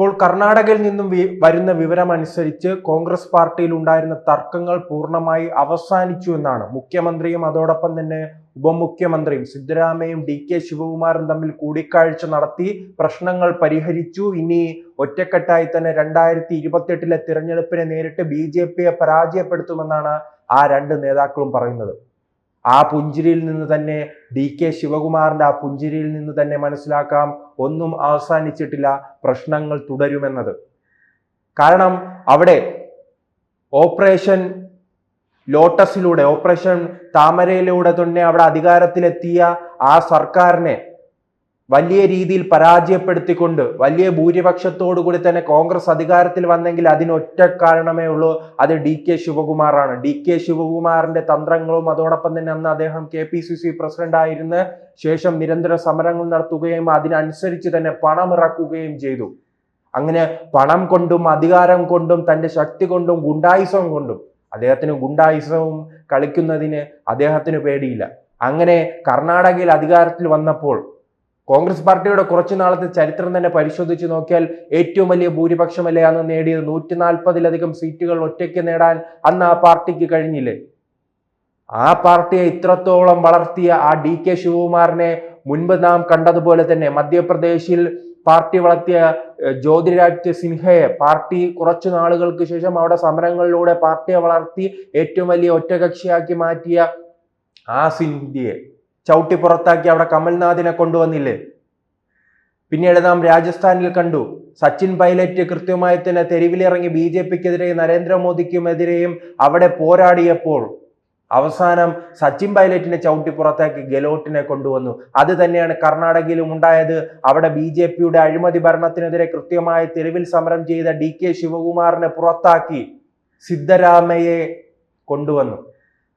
ഇപ്പോൾ കർണാടകയിൽ നിന്നും വരുന്ന വിവരമനുസരിച്ച് കോൺഗ്രസ് പാർട്ടിയിൽ ഉണ്ടായിരുന്ന തർക്കങ്ങൾ പൂർണ്ണമായി അവസാനിച്ചു എന്നാണ്. മുഖ്യമന്ത്രിയും അതോടൊപ്പം തന്നെ ഉപമുഖ്യമന്ത്രിയും സിദ്ധരാമയ്യയും DK ശിവകുമാറും തമ്മിൽ കൂടിക്കാഴ്ച നടത്തി പ്രശ്നങ്ങൾ പരിഹരിച്ചു. ഇനി ഒറ്റക്കെട്ടായി തന്നെ 2028 തിരഞ്ഞെടുപ്പിനെ നേരിട്ട് BJPയെ പരാജയപ്പെടുത്തുമെന്നാണ് ആ രണ്ട് നേതാക്കളും പറയുന്നത്. ആ പുഞ്ചിരിയിൽ നിന്ന് തന്നെ DK ശിവകുമാറിന്റെ ആ പുഞ്ചിരിയിൽ നിന്ന് തന്നെ മനസ്സിലാക്കാം ഒന്നും അവസാനിച്ചിട്ടില്ല, പ്രശ്നങ്ങൾ തുടരുമെന്നത്. കാരണം അവിടെ ഓപ്പറേഷൻ ലോട്ടസിലൂടെ, ഓപ്പറേഷൻ താമരയിലൂടെ തന്നെ അവിടെ അധികാരത്തിലെത്തിയ ആ സർക്കാരിനെ വലിയ രീതിയിൽ പരാജയപ്പെടുത്തിക്കൊണ്ട് വലിയ ഭൂരിപക്ഷത്തോടു കൂടി തന്നെ കോൺഗ്രസ് അധികാരത്തിൽ വന്നെങ്കിൽ അതിനൊറ്റ കാരണമേ ഉള്ളൂ, അത് DK ശിവകുമാറാണ്. DK ശിവകുമാറിന്റെ തന്ത്രങ്ങളും അതോടൊപ്പം തന്നെ അന്ന് അദ്ദേഹം KPCC പ്രസിഡന്റ് ആയിരുന്ന ശേഷം നിരന്തര സമരങ്ങൾ നടത്തുകയും അതിനനുസരിച്ച് തന്നെ പണം ഇറക്കുകയും ചെയ്തു. അങ്ങനെ പണം കൊണ്ടും അധികാരം കൊണ്ടും തന്റെ ശക്തി കൊണ്ടും ഗുണ്ടായിസം കൊണ്ടും അദ്ദേഹത്തിന് ഗുണ്ടായിസവും കളിക്കുന്നതിന് അദ്ദേഹത്തിന് പേടിയില്ല. അങ്ങനെ കർണാടകയിൽ അധികാരത്തിൽ വന്നപ്പോൾ കോൺഗ്രസ് പാർട്ടിയുടെ കുറച്ചു നാളത്തെ ചരിത്രം തന്നെ പരിശോധിച്ച് നോക്കിയാൽ ഏറ്റവും വലിയ ഭൂരിപക്ഷമല്ലേ അന്ന് നേടിയത്. 140-ലധികം സീറ്റുകൾ ഒറ്റയ്ക്ക് നേടാൻ അന്ന് ആ പാർട്ടിക്ക് കഴിഞ്ഞില്ലേ. ആ പാർട്ടിയെ ഇത്രത്തോളം വളർത്തിയ ആ DK ശിവകുമാറിനെ മുൻപ് നാം കണ്ടതുപോലെ തന്നെ മധ്യപ്രദേശിൽ പാർട്ടി വളർത്തിയ ജ്യോതിരാദിത്യ സിൻഹയെ പാർട്ടി കുറച്ചു നാളുകൾക്ക് ശേഷം അവിടെ സമരങ്ങളിലൂടെ പാർട്ടിയെ വളർത്തി ഏറ്റവും വലിയ ഒറ്റകക്ഷിയാക്കി മാറ്റിയ ആ സിന്ധ്യയെ ചവിട്ടി പുറത്താക്കി അവിടെ കമൽനാഥിനെ കൊണ്ടുവന്നില്ലേ. പിന്നീട് നാം രാജസ്ഥാനിൽ കണ്ടു സച്ചിൻ പൈലറ്റ് കൃത്യമായി തന്നെ തെരുവിലിറങ്ങി BJPക്കെതിരെയും നരേന്ദ്രമോദിക്കുമെതിരെയും അവിടെ പോരാടിയപ്പോൾ അവസാനം സച്ചിൻ പൈലറ്റിനെ ചവിട്ടി പുറത്താക്കി ഗെലോട്ടിനെ കൊണ്ടുവന്നു. അത് തന്നെയാണ് കർണാടകയിലും ഉണ്ടായത്. അവിടെ BJPയുടെ അഴിമതി ഭരണത്തിനെതിരെ കൃത്യമായി തെരുവിൽ സമരം ചെയ്ത DK ശിവകുമാറിനെ പുറത്താക്കി സിദ്ധരാമയ്യയെ കൊണ്ടുവന്നു.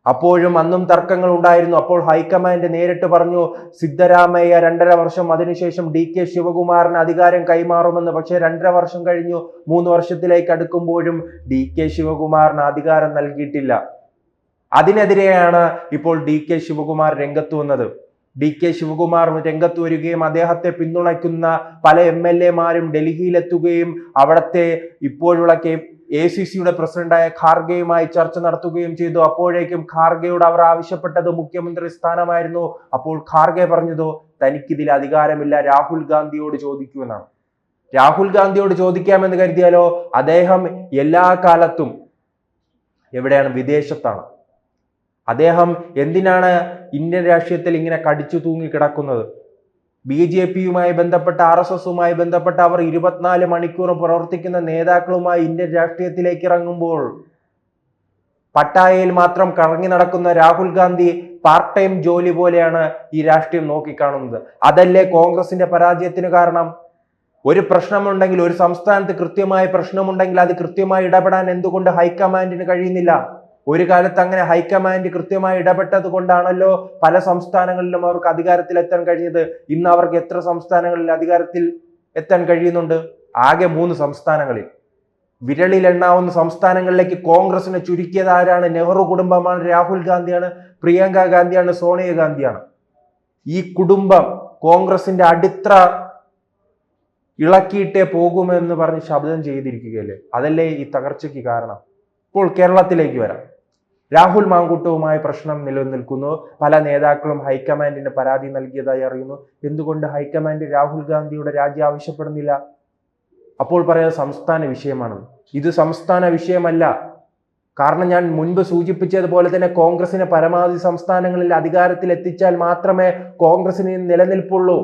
അപ്പോഴും അന്നും തർക്കങ്ങൾ ഉണ്ടായിരുന്നു. അപ്പോൾ ഹൈക്കമാൻഡ് നേരിട്ട് പറഞ്ഞു സിദ്ധരാമയ്യ 2.5 വർഷം അതിനുശേഷം DK ശിവകുമാറിന് അധികാരം കൈമാറുമെന്ന്. പക്ഷേ 2.5 വർഷം കഴിഞ്ഞു, 3 വർഷത്തിലേക്ക് അടുക്കുമ്പോഴും DK ശിവകുമാറിന് അധികാരം നൽകിയിട്ടില്ല. അതിനെതിരെയാണ് ഇപ്പോൾ DK ശിവകുമാർ രംഗത്ത് വന്നത്. DK ശിവകുമാർ രംഗത്ത് വരികയും അദ്ദേഹത്തെ പിന്തുണയ്ക്കുന്ന പല MLA മാരും ഡൽഹിയിലെത്തുകയും അവിടത്തെ ഇപ്പോഴുള്ള ACCയുടെ പ്രസിഡന്റായ ഖാർഗെയുമായി ചർച്ച നടത്തുകയും ചെയ്തു. അപ്പോഴേക്കും ഖാർഗെയോട് അവർ ആവശ്യപ്പെട്ടത് മുഖ്യമന്ത്രി സ്ഥാനമായിരുന്നു. അപ്പോൾ ഖാർഗെ പറഞ്ഞതോ തനിക്കിതിൽ അധികാരമില്ല, രാഹുൽ ഗാന്ധിയോട് ചോദിക്കുമെന്നാണ്. രാഹുൽ ഗാന്ധിയോട് ചോദിക്കാമെന്ന് കരുതിയാലോ, അദ്ദേഹം എല്ലാ കാലത്തും എവിടെയാണ്? വിദേശത്താണ്. അദ്ദേഹം എന്തിനാണ് ഇന്ത്യൻ രാഷ്ട്രീയത്തിൽ ഇങ്ങനെ കടിച്ചു തൂങ്ങി കിടക്കുന്നത്? BJPയുമായി ബന്ധപ്പെട്ട RSSുമായി ബന്ധപ്പെട്ട അവർ 24 മണിക്കൂർ പ്രവർത്തിക്കുന്ന നേതാക്കളുമായി ഇന്ത്യൻ രാഷ്ട്രീയത്തിലേക്ക് ഇറങ്ങുമ്പോൾ പട്ടായയിൽ മാത്രം കറങ്ങി നടക്കുന്ന രാഹുൽ ഗാന്ധി പാർട്ട് ടൈം ജോലി പോലെയാണ് ഈ രാഷ്ട്രീയം നോക്കിക്കാണുന്നത്. അതല്ലേ കോൺഗ്രസിന്റെ പരാജയത്തിന് കാരണം? ഒരു പ്രശ്നമുണ്ടെങ്കിൽ, ഒരു സംസ്ഥാനത്ത് കൃത്യമായ പ്രശ്നമുണ്ടെങ്കിൽ അത് കൃത്യമായി ഇടപെടാൻ എന്തുകൊണ്ട് ഹൈക്കമാൻഡിന് കഴിയുന്നില്ല? ഒരു കാലത്ത് അങ്ങനെ ഹൈക്കമാൻഡ് കൃത്യമായി ഇടപെട്ടത് കൊണ്ടാണല്ലോ പല സംസ്ഥാനങ്ങളിലും അവർക്ക് അധികാരത്തിൽ എത്താൻ കഴിഞ്ഞത്. ഇന്ന് അവർക്ക് എത്ര സംസ്ഥാനങ്ങളിൽ അധികാരത്തിൽ എത്താൻ കഴിയുന്നുണ്ട്? ആകെ 3 സംസ്ഥാനങ്ങളിൽ. വിരളിൽ എണ്ണാവുന്ന സംസ്ഥാനങ്ങളിലേക്ക് കോൺഗ്രസിനെ ചുരുക്കിയത് ആരാണ്? നെഹ്റു കുടുംബമാണ്, രാഹുൽ ഗാന്ധിയാണ്, പ്രിയങ്ക ഗാന്ധിയാണ്, സോണിയ ഗാന്ധിയാണ്. ഈ കുടുംബം കോൺഗ്രസിന്റെ അടിത്തറ ഇളക്കിയിട്ടേ പോകുമെന്ന് പറഞ്ഞ് ശബ്ദം ചെയ്തിരിക്കുകയല്ലേ. അതല്ലേ ഈ തകർച്ചയ്ക്ക് കാരണം. ഇപ്പോൾ കേരളത്തിലേക്ക് വരാം. രാഹുൽ മാങ്കൂട്ടവുമായി പ്രശ്നം നിലനിൽക്കുന്നു. പല നേതാക്കളും ഹൈക്കമാൻഡിന് പരാതി നൽകിയതായി അറിയുന്നു. എന്തുകൊണ്ട് ഹൈക്കമാൻഡ് രാഹുൽ ഗാന്ധിയുടെ രാജി ആവശ്യപ്പെടുന്നില്ല? അപ്പോൾ പറയുന്നത് സംസ്ഥാന വിഷയമാണെന്ന്. ഇത് സംസ്ഥാന വിഷയമല്ല. കാരണം ഞാൻ മുൻപ് സൂചിപ്പിച്ചതുപോലെ തന്നെ കോൺഗ്രസിനെ പരമാവധി സംസ്ഥാനങ്ങളിൽ അധികാരത്തിൽ എത്തിച്ചാൽ മാത്രമേ കോൺഗ്രസിന് നിലനിൽപ്പുള്ളൂ.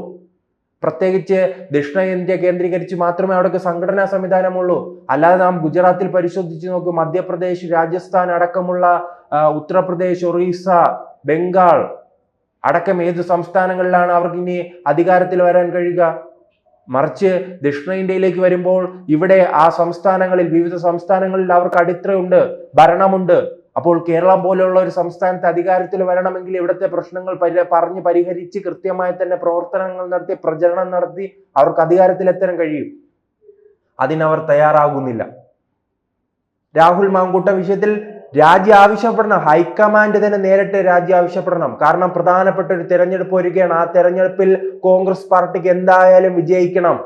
പ്രത്യേകിച്ച് ദക്ഷിണേന്ത്യ കേന്ദ്രീകരിച്ച് മാത്രമേ അവിടേക്ക് സംഘടനാ സംവിധാനമുള്ളൂ. അല്ലാതെ നാം ഗുജറാത്തിൽ പരിശോധിച്ച് നോക്കും, മധ്യപ്രദേശ്, രാജസ്ഥാൻ അടക്കമുള്ള ഉത്തർപ്രദേശ്, ഒറീസ, ബംഗാൾ അടക്കം ഏത് സംസ്ഥാനങ്ങളിലാണ് അവർക്ക് ഇനി അധികാരത്തിൽ വരാൻ കഴിയുക? മറിച്ച് ദക്ഷിണേന്ത്യയിലേക്ക് വരുമ്പോൾ ഇവിടെ ആ സംസ്ഥാനങ്ങളിൽ, വിവിധ സംസ്ഥാനങ്ങളിൽ അവർക്ക് അടിത്തറയുണ്ട്, ഭരണമുണ്ട്. അപ്പോൾ കേരളം പോലെയുള്ള ഒരു സംസ്ഥാനത്ത് അധികാരത്തിൽ വരണമെങ്കിൽ ഇവിടുത്തെ പ്രശ്നങ്ങൾ പറഞ്ഞ് പരിഹരിച്ച് കൃത്യമായി തന്നെ പ്രവർത്തനങ്ങൾ നടത്തി, പ്രചരണം നടത്തി അവർക്ക് അധികാരത്തിലെത്താൻ കഴിയും. അതിനവർ തയ്യാറാകുന്നില്ല. രാഹുൽ മാങ്കൂട്ട വിഷയത്തിൽ രാജി ആവശ്യപ്പെടണം. ഹൈക്കമാൻഡ് തന്നെ നേരിട്ട് രാജി ആവശ്യപ്പെടണം. കാരണം പ്രധാനപ്പെട്ട ഒരു തെരഞ്ഞെടുപ്പ് വരികയാണ്. ആ തെരഞ്ഞെടുപ്പിൽ കോൺഗ്രസ് പാർട്ടിക്ക് എന്തായാലും വിജയിക്കണം.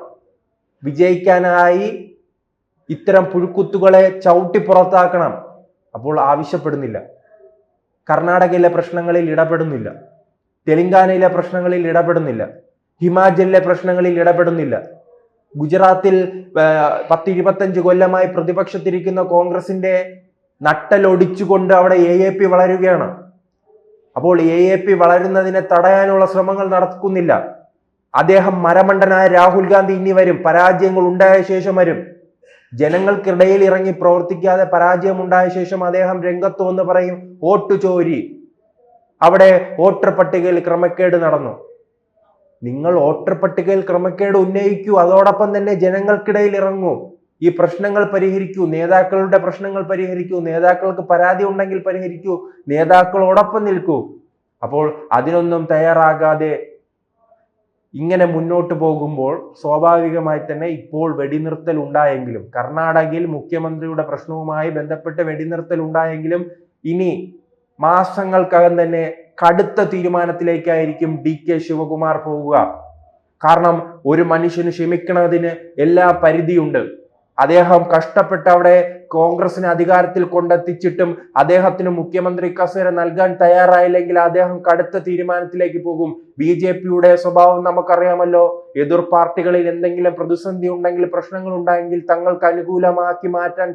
വിജയിക്കാനായി ഇത്തരം പുഴുക്കുത്തുകളെ ചവിട്ടി പുറത്താക്കണം. അപ്പോൾ ആവശ്യപ്പെടുന്നില്ല. കർണാടകയിലെ പ്രശ്നങ്ങളിൽ ഇടപെടുന്നില്ല, തെലങ്കാനയിലെ പ്രശ്നങ്ങളിൽ ഇടപെടുന്നില്ല, ഹിമാചലിലെ പ്രശ്നങ്ങളിൽ ഇടപെടുന്നില്ല. ഗുജറാത്തിൽ 10-25 കൊല്ലമായി പ്രതിപക്ഷത്തിരിക്കുന്ന കോൺഗ്രസിന്റെ നട്ടലൊടിച്ചുകൊണ്ട് അവിടെ AAP വളരുകയാണ്. അപ്പോൾ AAP വളരുന്നതിനെ തടയാനുള്ള ശ്രമങ്ങൾ നടക്കുന്നില്ല. അദ്ദേഹം മരമണ്ടനായ രാഹുൽ ഗാന്ധി ഇനി വരും, പരാജയങ്ങൾ ഉണ്ടായ ശേഷം വരും. ജനങ്ങൾക്കിടയിൽ ഇറങ്ങി പ്രവർത്തിക്കാതെ പരാജയം ഉണ്ടായ ശേഷം അദ്ദേഹം രംഗത്ത് വന്ന് പറയും വോട്ട് ചോരി, അവിടെ വോട്ടർ പട്ടികയിൽ ക്രമക്കേട് നടന്നു. നിങ്ങൾ വോട്ടർ പട്ടികയിൽ ക്രമക്കേട് ഉന്നയിക്കൂ, അതോടൊപ്പം തന്നെ ജനങ്ങൾക്കിടയിൽ ഇറങ്ങൂ, ഈ പ്രശ്നങ്ങൾ പരിഹരിക്കൂ, നേതാക്കളുടെ പ്രശ്നങ്ങൾ പരിഹരിക്കൂ, നേതാക്കൾക്ക് പരാതി ഉണ്ടെങ്കിൽ പരിഹരിക്കൂ, നേതാക്കളോടൊപ്പം നിൽക്കൂ. അപ്പോൾ അതിനൊന്നും തയ്യാറാകാതെ ഇങ്ങനെ മുന്നോട്ട് പോകുമ്പോൾ സ്വാഭാവികമായി തന്നെ ഇപ്പോൾ വെടിനിർത്തൽ ഉണ്ടായെങ്കിലും, കർണാടകയിൽ മുഖ്യമന്ത്രിയുടെ പ്രശ്നവുമായി ബന്ധപ്പെട്ട് വെടിനിർത്തൽ ഉണ്ടായെങ്കിലും ഇനി മാസങ്ങൾക്കകം തന്നെ കടുത്ത തീരുമാനത്തിലേക്കായിരിക്കും DK ശിവകുമാർ പോവുക. കാരണം ഒരു മനുഷ്യന് ക്ഷമിക്കുന്നതിന് എല്ലാ പരിധിയുണ്ട്. അദ്ദേഹം കഷ്ടപ്പെട്ട് അവിടെ കോൺഗ്രസിനെ അധികാരത്തിൽ കൊണ്ടെത്തിച്ചിട്ടും അദ്ദേഹത്തിന് മുഖ്യമന്ത്രി കസേര നൽകാൻ തയ്യാറായില്ലെങ്കിൽ അദ്ദേഹം കടുത്ത തീരുമാനത്തിലേക്ക് പോകും. BJPയുടെ സ്വഭാവം നമുക്കറിയാമല്ലോ. എതിർ പാർട്ടികളിൽ എന്തെങ്കിലും പ്രതിസന്ധി ഉണ്ടെങ്കിൽ, പ്രശ്നങ്ങൾ ഉണ്ടായെങ്കിൽ തങ്ങൾക്ക് അനുകൂലമാക്കി മാറ്റാൻ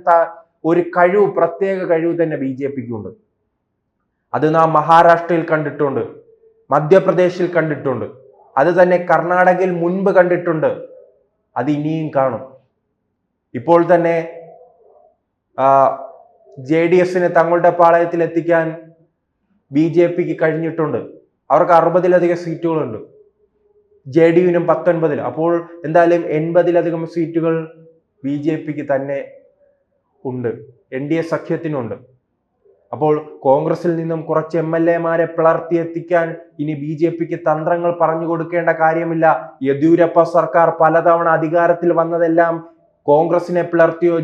ഒരു കഴിവ്, പ്രത്യേക കഴിവ് തന്നെ BJPക്കുണ്ട്. അത് നാം മഹാരാഷ്ട്രയിൽ കണ്ടിട്ടുണ്ട്, മധ്യപ്രദേശിൽ കണ്ടിട്ടുണ്ട്, അത് തന്നെ കർണാടകയിൽ മുൻപ് കണ്ടിട്ടുണ്ട്, അത് ഇനിയും കാണും. ഇപ്പോൾ തന്നെ JDSനെ തങ്ങളുടെ പാളയത്തിൽ എത്തിക്കാൻ BJPക്ക് കഴിഞ്ഞിട്ടുണ്ട്. അവർക്ക് 60-ലധികം സീറ്റുകളുണ്ട്, JDUവിനും 19. അപ്പോൾ എന്തായാലും 80-ലധികം സീറ്റുകൾ BJPക്ക് തന്നെ ഉണ്ട്, NDA സഖ്യത്തിനുണ്ട്. അപ്പോൾ കോൺഗ്രസിൽ നിന്നും കുറച്ച് MLA-മാരെ പിളർത്തിയെത്തിക്കാൻ ഇനി BJPക്ക് തന്ത്രങ്ങൾ പറഞ്ഞു കൊടുക്കേണ്ട കാര്യമില്ല. യെദ്യൂരപ്പ സർക്കാർ പലതവണ അധികാരത്തിൽ വന്നതെല്ലാം കോൺഗ്രസിനെ പിളർത്തിയോ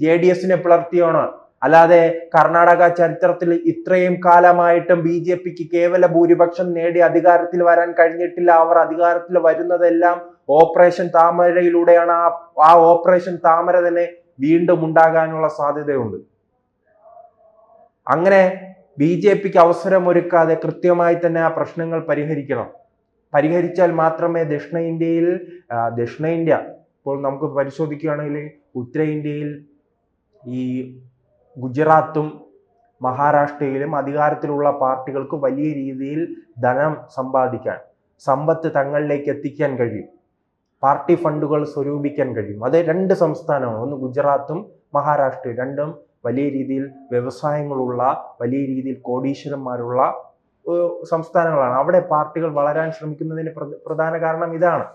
JDSനെ പിളർത്തിയോണ്. അല്ലാതെ കർണാടക ചരിത്രത്തിൽ ഇത്രയും കാലമായിട്ടും BJPക്ക് കേവല ഭൂരിപക്ഷം നേടി അധികാരത്തിൽ വരാൻ കഴിഞ്ഞിട്ടില്ല. അവർ അധികാരത്തിൽ വരുന്നതെല്ലാം ഓപ്പറേഷൻ താമരയിലൂടെയാണ്. ആ ഓപ്പറേഷൻ താമര തന്നെ വീണ്ടും ഉണ്ടാകാനുള്ള സാധ്യതയുണ്ട്. അങ്ങനെ BJPക്ക് അവസരമൊരുക്കാതെ കൃത്യമായി തന്നെ ആ പ്രശ്നങ്ങൾ പരിഹരിച്ചാൽ മാത്രമേ ദക്ഷിണേന്ത്യ ഇപ്പോൾ നമുക്ക് പരിശോധിക്കുകയാണെങ്കിൽ ഉത്തരേന്ത്യയിൽ ഈ ഗുജറാത്തും മഹാരാഷ്ട്രയിലും അധികാരത്തിലുള്ള പാർട്ടികൾക്ക് വലിയ രീതിയിൽ ധനം സമ്പാദിക്കാൻ, സമ്പത്ത് തങ്ങളിലേക്ക് എത്തിക്കാൻ കഴിയും, പാർട്ടി ഫണ്ടുകൾ സ്വരൂപിക്കാൻ കഴിയും. അത് 2 സംസ്ഥാനമാണ്, ഒന്ന് ഗുജറാത്തും മഹാരാഷ്ട്രയും. രണ്ടും വലിയ രീതിയിൽ വ്യവസായങ്ങളുള്ള, വലിയ രീതിയിൽ കോടീശ്വരന്മാരുള്ള സംസ്ഥാനങ്ങളാണ്. അവിടെ പാർട്ടികൾ വളരാൻ ശ്രമിക്കുന്നതിന് പ്രധാന കാരണം ഇതാണ്.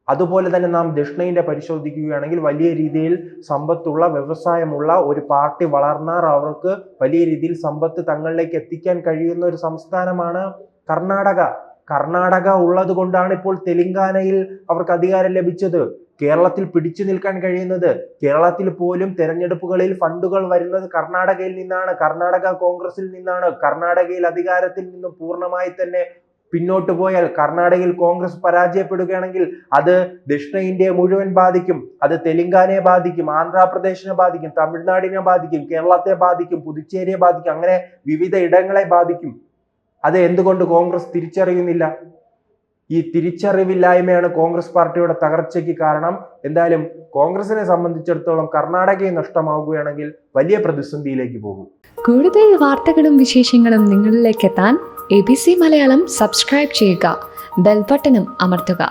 അതുപോലെ തന്നെ നാം ദക്ഷിണേന്ത്യ പരിശോധിക്കുകയാണെങ്കിൽ വലിയ രീതിയിൽ സമ്പത്തുള്ള, വ്യവസായമുള്ള ഒരു പാർട്ടി വളർന്നാൽ അവർക്ക് വലിയ രീതിയിൽ സമ്പത്ത് തങ്ങളിലേക്ക് എത്തിക്കാൻ കഴിയുന്ന ഒരു സംസ്ഥാനമാണ് കർണാടക ഉള്ളത് കൊണ്ടാണ് ഇപ്പോൾ തെലങ്കാനയിൽ അവർക്ക് അധികാരം ലഭിച്ചത്. കേരളത്തിൽ പിടിച്ചു നിൽക്കാൻ കഴിയുന്നത്. കേരളത്തിൽ പോലും തെരഞ്ഞെടുപ്പുകളിൽ ഫണ്ടുകൾ വരുന്നത് കർണാടകയിൽ നിന്നാണ്, കർണാടക കോൺഗ്രസിൽ നിന്നാണ്. കർണാടകയിൽ അധികാരത്തിൽ നിന്നും പൂർണ്ണമായി തന്നെ പിന്നോട്ട് പോയാൽ, കർണാടകയിൽ കോൺഗ്രസ് പരാജയപ്പെടുകയാണെങ്കിൽ അത് ദക്ഷിണേന്ത്യയെ മുഴുവൻ ബാധിക്കും. അത് തെലങ്കാനയെ ബാധിക്കും, ആന്ധ്രാപ്രദേശിനെ ബാധിക്കും, തമിഴ്നാടിനെ ബാധിക്കും, കേരളത്തെ ബാധിക്കും, പുതുച്ചേരിയെ ബാധിക്കും, അങ്ങനെ വിവിധ ഇടങ്ങളെ ബാധിക്കും. അത് എന്തുകൊണ്ട് കോൺഗ്രസ് തിരിച്ചറിയുന്നില്ല? ഈ തിരിച്ചറിവില്ലായ്മയാണ് കോൺഗ്രസ് പാർട്ടിയുടെ തകർച്ചയ്ക്ക് കാരണം. എന്തായാലും കോൺഗ്രസിനെ സംബന്ധിച്ചിടത്തോളം കർണാടകയെ നഷ്ടമാവുകയാണെങ്കിൽ വലിയ പ്രതിസന്ധിയിലേക്ക് പോകും. കൂടുതൽ വാർത്തകളും വിശേഷങ്ങളും നിങ്ങളിലേക്ക് എത്താൻ ABC മലയാളം സബ്സ്ക്രൈബ് ചെയ്യുക, ബെൽ ബട്ടണും അമർത്തുക.